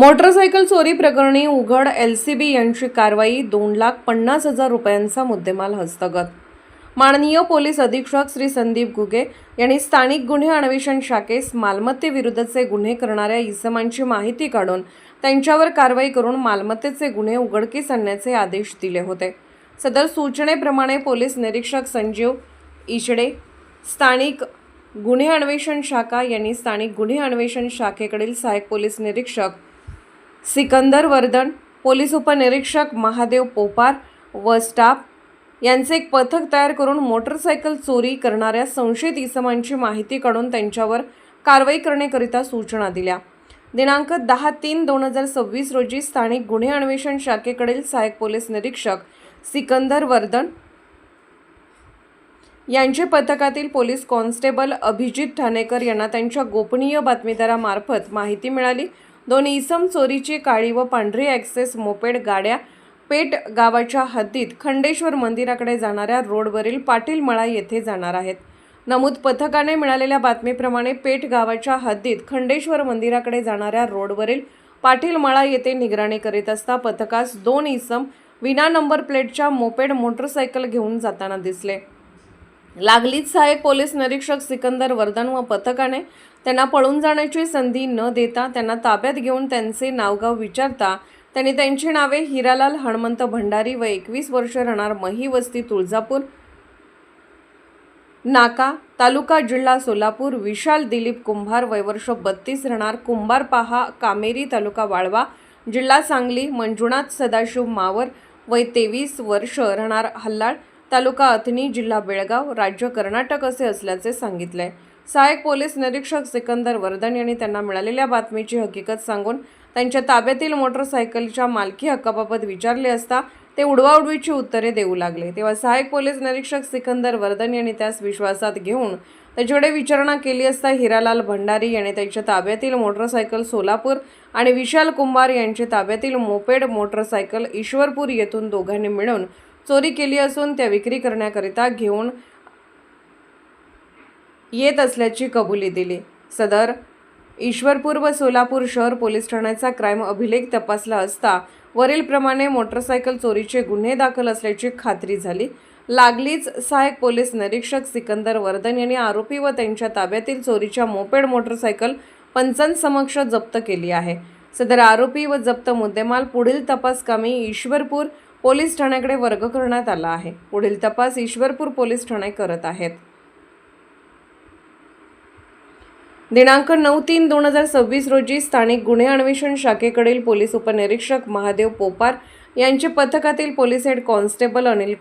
Motorcycle चोरी प्रकरणी उघड एलसीबी यांची कारवाई 2,50,000 रुपयांचा मुद्देमाल हस्तगत। माननीय पोलीस अधीक्षक श्री संदीप घुगे यांनी स्थानिक गुन्हे अन्वेषण शाखेस मालमत्तेविरुद्धचे गुन्हे करणाऱ्या इसमांची माहिती काढून त्यांच्यावर कारवाई करून मालमत्तेचे गुन्हे उघडकीस आणण्याचे आदेश दिले होते। सदर सूचनेप्रमाणे पोलीस निरीक्षक संजीव इचडे, स्थानिक गुन्हे अन्वेषण शाखा यांनी स्थानिक गुन्हे अन्वेषण शाखेकडील सहाय्यक पोलीस निरीक्षक सिकंदर वर्दन, पोलीस उपनिरीक्षक महादेव पोपार व स्टाफ यांचे एक पथक तयार करून मोटरसायकल चोरी करणाऱ्या संशयित इसमांची माहिती काढून त्यांच्यावर कारवाई करण्याकरिता सूचना दिल्या। दिनांक 10/3/2026 रोजी स्थानिक गुन्हे अन्वेषण शाखेकडील सहाय्यक पोलीस निरीक्षक सिकंदर वर्दन यांचे पथकातील पोलीस कॉन्स्टेबल अभिजित ठाणेकर यांना त्यांच्या गोपनीय बातमीदारामार्फत माहिती मिळाली। 2 इसम चोरीची काळी व पांढरी ॲक्सेस मोपेड गाड्या पेठ गावाच्या हद्दीत खंडेश्वर मंदिराकडे जाणाऱ्या रोडवरील पाटील मळा येथे जाणार आहेत। नमूद पथकाने मिळालेल्या बातमीप्रमाणे पेठ गावाच्या हद्दीत खंडेश्वर मंदिराकडे जाणाऱ्या रोडवरील पाटील मळा येथे निगराणी करीत असता पथकास 2 इसम विना नंबर प्लेटच्या मोपेड मोटरसायकल घेऊन जाताना दिसले। लागलीच सहाय्यक पोलीस निरीक्षक सिकंदर वर्दन व पथकाने त्यांना पळून जाण्याची संधी न देता त्यांना ताब्यात घेऊन त्यांचे नावगाव विचारता त्यांनी त्यांची नावे हिरालाल हनुमंत भंडारी व 21 वर्ष राहणार मही वस्ती तुळजापूर नाका तालुका जिल्हा सोलापूर, विशाल दिलीप कुंभार वय वर्ष 32 राहणार कुंभार पहा कामेरी तालुका वाळवा जिल्हा सांगली, मंजुनाथ सदाशिव मावर वय 23 वर्ष राहणार हल्लाळ तालुका अथणी जिल्हा बेळगाव राज्य कर्नाटक असे असल्याचे सांगितले। सहाय्यक पोलीस निरीक्षक सिकंदर वर्दन यांनी त्यांना मिळालेल्या बातमीची हकीकत सांगून त्यांच्या ताब्यातील मोटरसायकलच्या मालकी हक्काबाबत विचारले असता ते उडवाउडवीची उत्तरे देऊ लागले। तेव्हा सहाय्यक पोलीस निरीक्षक सिकंदर वर्दन यांनी त्यास विश्वासात घेऊन त्याच्याकडे विचारणा केली असता हिरालाल भंडारी यांनी त्यांच्या ताब्यातील मोटरसायकल सोलापूर आणि विशाल कुंभार यांच्या ताब्यातील मोपेड मोटरसायकल ईश्वरपूर येथून दोघांनी मिळून चोरी केली असून त्या विक्री करण्याकरिता घेऊन येत असल्याची कबुली दिली। सदर ईश्वरपूर व सोलापूर शहर पोलीस ठाण्याचा क्राईम अभिलेख तपासला असता वरील प्रमाणे मोटरसायकल चोरीचे गुन्हे दाखल असल्याची खात्री झाली। लागलीच सहाय्यक पोलीस निरीक्षक सिकंदर वर्दन यांनी आरोपी व त्यांच्या ताब्यातील चोरीच्या मोपेड मोटरसायकल पंचांसमक्ष जप्त केली आहे। सदर आरोपी व जप्त मुद्देमाल पुढील तपास कामी ईश्वरपूर पोलीस ठाण्याकडे वर्ग करण्यात आला आहे। पुढील तपास ईश्वरपूर पोलीस ठाणे करत आहेत। दिनांक 9/3/2026 रोजी स्थानिक गुन्हे अन्वेषण शाखेकडील पोलीस उपनिरीक्षक महादेव पोपार यांचे पथकातील police head constable Anil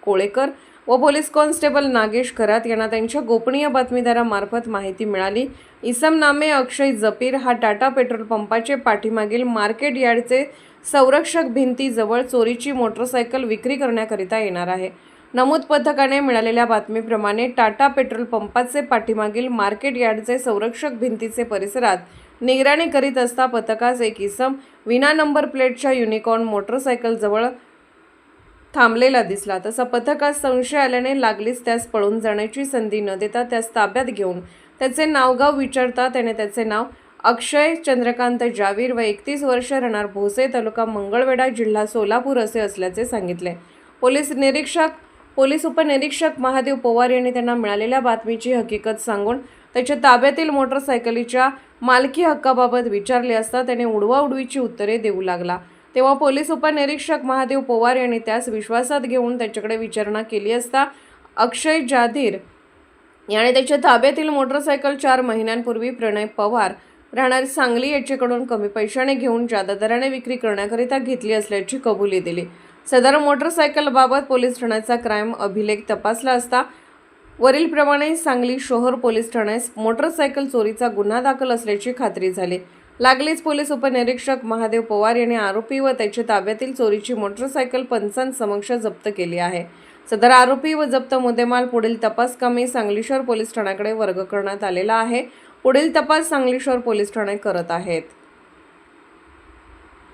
Kolekar व पोलीस कॉन्स्टेबल नागेश खरात यांना त्यांच्या गोपनीय बातमीदारामार्फत माहिती मिळाली। इसम नामे अक्षय जपीर हा टाटा पेट्रोल पंपाचे पाठीमागील मार्केट यार्डचे संरक्षक भिंतीजवळ चोरीची मोटरसायकल विक्री करण्याकरिता येणार आहे। नमूद पथकाने मिळालेल्या बातमीप्रमाणे टाटा पेट्रोल पंपाचे पाठीमागील मार्केट यार्डचे संरक्षक भिंतीचे परिसरात निगराणी करीत असता पथकास एक इसम विना नंबर प्लेटच्या युनिकॉर्न मोटरसायकल जवळ थांबलेला दिसला। तसा पथकास संशय आल्याने लागलीच त्यास पळून जाण्याची संधी न देता त्यास ताब्यात घेऊन त्याचे नावगाव विचारता त्याने त्याचे नाव अक्षय चंद्रकांत जावीर व 31 वर्ष राहणार भोसे तालुका मंगळवेढा जिल्हा सोलापूर असे असल्याचे सांगितले। पोलीस उपनिरीक्षक महादेव पवार यांनी त्यांना मिळालेल्या बातमीची हकीकत सांगून त्याच्या ताब्यातील मोटरसायकलीच्या मालकी हक्काबाबत विचारले असता त्याने उडवाउडवीची उत्तरे देऊ लागला। तेव्हा पोलीस उपनिरीक्षक महादेव पवार यांनी त्यास विश्वासात घेऊन त्याच्याकडे विचारणा केली असता अक्षय जाधीर याने त्याच्या ताब्यातील मोटरसायकल 4 महिन्यांपूर्वी प्रणय पवार राहणार सांगली याच्याकडून कमी पैशाने घेऊन जादा दराने विक्री करण्याकरिता घेतली असल्याची कबुली दिली। सदर मोटरसायकलबाबत पोलीस ठाण्याचा क्राईम अभिलेख तपासला असता वरील प्रमाणे सांगली शहर पोलीस ठाण्यास मोटरसायकल चोरीचा गुन्हा दाखल असल्याची खात्री झाली। लागलीच पोलीस उपनिरीक्षक महादेव पवार यांनी आरोपी व त्याच्या ताब्यातील चोरीची मोटरसायकल पंचांसमक्ष जप्त केली आहे। सदर आरोपी व जप्त मुद्देमाल पुढील तपास कामी सांगली शहर पोलीस ठाण्याकडे वर्ग करण्यात आलेला आहे। पुढील तपास सांगली शहर पोलीस ठाणे करत आहेत।